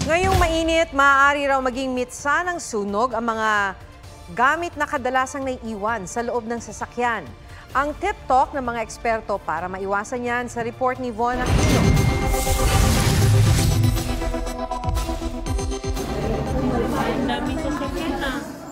Ngayong mainit, maaari raw maging mitsa ng sunog ang mga gamit na kadalasang naiiwan sa loob ng sasakyan. Ang tip talk ng mga eksperto para maiwasan yan sa report ni Von Aquino.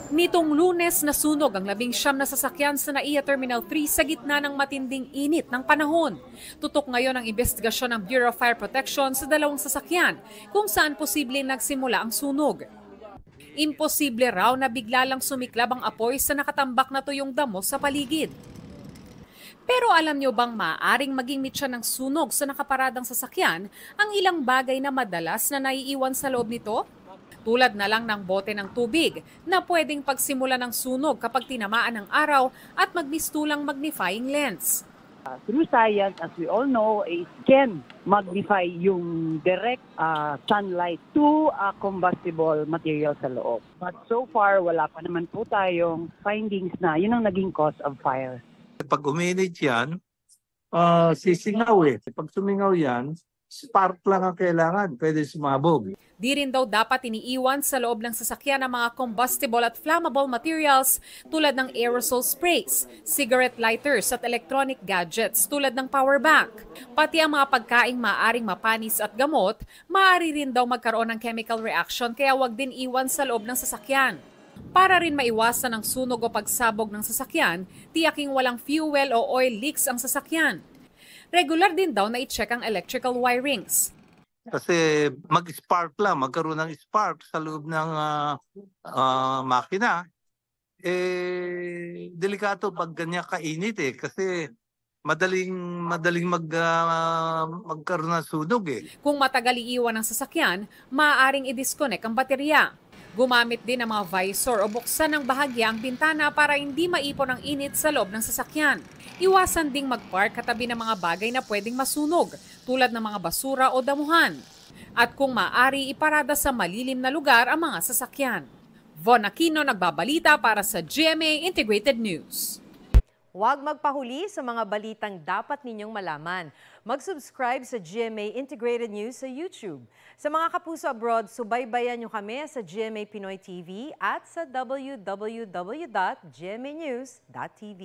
Nitong Lunes nasunog ang 19 na sasakyan sa NAIA Terminal 3 sa gitna ng matinding init ng panahon. Tutok ngayon ang investigasyon ng Bureau of Fire Protection sa dalawang sasakyan kung saan posibleng nagsimula ang sunog. Imposible raw na bigla lang sumiklab ang apoy sa nakatambak na tuyong damo sa paligid. Pero alam nyo bang maaaring maging mitsa ng sunog sa nakaparadang sasakyan ang ilang bagay na madalas na naiiwan sa loob nito? Tulad na lang ng bote ng tubig na pwedeng pagsimula ng sunog kapag tinamaan ng araw at magmistulang magnifying lens. Through science, as we all know, it can magnify yung direct sunlight to a combustible material sa loob. But so far, wala pa naman po tayong findings na yun ang naging cause of fire. Pag uminit yan, sisingaw eh. Pag sumingaw yan, spark lang ang kailangan, pwede sumabog. Di rin daw dapat iniiwan sa loob ng sasakyan ang mga combustible at flammable materials tulad ng aerosol sprays, cigarette lighters at electronic gadgets tulad ng power bank. Pati ang mga pagkaing maaaring mapanis at gamot, maaari rin daw magkaroon ng chemical reaction kaya wag din iwan sa loob ng sasakyan. Para rin maiwasan ang sunog o pagsabog ng sasakyan, tiyaking walang fuel o oil leaks ang sasakyan. Regular din daw na i-check ang electrical wirings. Kasi mag-spark lang, magkaroon ng spark sa loob ng makina, delikato pag ganyan kainit eh. Kasi madaling magkaroon ng sunog eh. Kung matagal iiwan ng sasakyan, maaaring i-disconnect ang baterya. Gumamit din ng mga visor o buksan ng bahagya ang bintana para hindi maipon ang init sa loob ng sasakyan. Iwasan ding mag-park katabi ng mga bagay na pwedeng masunog, tulad ng mga basura o damuhan. At kung maaari, iparada sa malilim na lugar ang mga sasakyan. Von Aquino nagbabalita para sa GMA Integrated News. Huwag magpahuli sa mga balitang dapat ninyong malaman. Mag-subscribe sa GMA Integrated News sa YouTube. Sa mga kapuso abroad, subaybayan nyo kami sa GMA Pinoy TV at sa www.gmanews.tv.